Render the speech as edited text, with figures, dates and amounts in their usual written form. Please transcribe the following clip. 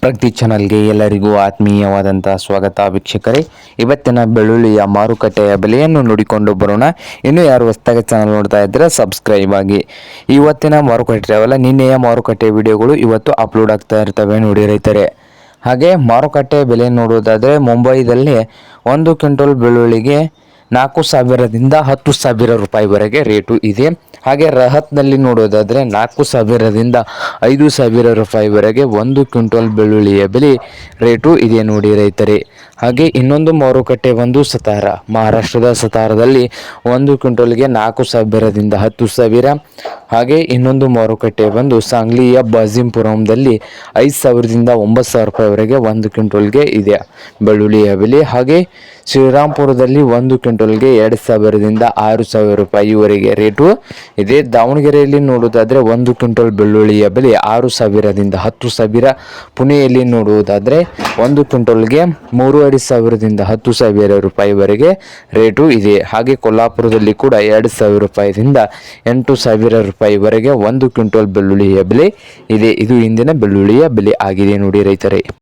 ಪ್ರಗತಿ ಚಾನಲ್ಗೆ ಎಲ್ಲರಿಗೂ ಆತ್ಮೀಯವಾದಂಥ ಸ್ವಾಗತ ವೀಕ್ಷಕರೇ. ಇವತ್ತಿನ ಬೆಳ್ಳುಳ್ಳಿಯ ಮಾರುಕಟ್ಟೆಯ ಬೆಲೆಯನ್ನು ನೋಡಿಕೊಂಡು ಬರೋಣ. ಇನ್ನು ಯಾರು ಹೊಸದಾಗಿ ಚಾನಲ್ ನೋಡ್ತಾ ಇದ್ದರೆ ಸಬ್ಸ್ಕ್ರೈಬ್ ಆಗಿ. ಇವತ್ತಿನ ಮಾರುಕಟ್ಟೆ ಅವಲ್ಲ ನಿನ್ನೆಯ ಮಾರುಕಟ್ಟೆ ವಿಡಿಯೋಗಳು ಇವತ್ತು ಅಪ್ಲೋಡ್ ಆಗ್ತಾ ಇರ್ತವೆ ನೋಡಿ ರೈತರೆ. ಹಾಗೆ ಮಾರುಕಟ್ಟೆ ಬೆಲೆ ನೋಡುವುದಾದರೆ ಮುಂಬೈದಲ್ಲಿ 1 ಕ್ವಿಂಟಲ್ ಬೆಳ್ಳುಳ್ಳಿಗೆ 4,000ದಿಂದ 10,000 ರೂಪಾಯಿವರೆಗೆ ರೇಟು ಇದೆ. ಹಾಗೆ ರಹತ್ನಲ್ಲಿ ನೋಡೋದಾದರೆ 4,000ದಿಂದ 5,000 ರೂಪಾಯಿವರೆಗೆ 1 ಕ್ವಿಂಟಲ್ ಬೆಳ್ಳುಳ್ಳಿಯ ಬೆಲೆ ರೇಟು ಇದೆ ನೋಡಿ ರೈತರೆ. ಹಾಗೆ ಇನ್ನೊಂದು ಮಾರುಕಟ್ಟೆ ಒಂದು ಸತಾರ, ಮಹಾರಾಷ್ಟ್ರದ ಸತಾರದಲ್ಲಿ 1 ಕ್ವಿಂಟಲ್ಗೆ 4,000ದಿಂದ 10,000. ಹಾಗೆ ಇನ್ನೊಂದು ಮಾರುಕಟ್ಟೆ ಬಂದು ಸಾಂಗ್ಲಿಯ ಬಾಜಿಂಪುರಂದಲ್ಲಿ 5,000ದಿಂದ 9,000 ರೂಪಾಯಿವರೆಗೆ 1 ಕ್ವಿಂಟಲ್ಗೆ ಇದೆ ಬೆಳ್ಳುಳ್ಳಿಯ ಬೆಲೆ. ಹಾಗೆ ಶ್ರೀರಾಮ್ಪುರದಲ್ಲಿ 1 ಕ್ವಿಂಟಲ್ಗೆ 2,000ದಿಂದ 6,000 ರೂಪಾಯಿವರೆಗೆ ರೇಟು ಇದೆ. ದಾವಣಗೆರೆಯಲ್ಲಿ ನೋಡುವುದಾದರೆ 1 ಕ್ವಿಂಟಲ್ ಬೆಳ್ಳುಳ್ಳಿಯ ಬೆಲೆ 6,000ದಿಂದ 10,000. ಪುಣೆಯಲ್ಲಿ ನೋಡುವುದಾದರೆ 1 ಕ್ವಿಂಟಲ್ಗೆ 3,500ದಿಂದ 10,000 ರೂಪಾಯಿವರೆಗೆ ರೇಟು ಇದೆ. ಹಾಗೆ ಕೊಲ್ಲಾಪುರದಲ್ಲಿ ಕೂಡ 2,000 ರೂಪಾಯಿದಿಂದ 8,000 ರೂಪಾಯಿವರೆಗೆ 1 ಕ್ವಿಂಟಲ್ ಬೆಳ್ಳುಳ್ಳಿಯ ಬೆಲೆ ಇದೆ. ಇದು ಇಂದಿನ ಬೆಳ್ಳುಳ್ಳಿಯ ಬೆಲೆ ಆಗಿದೆ ನೋಡಿ ರೈತರೇ.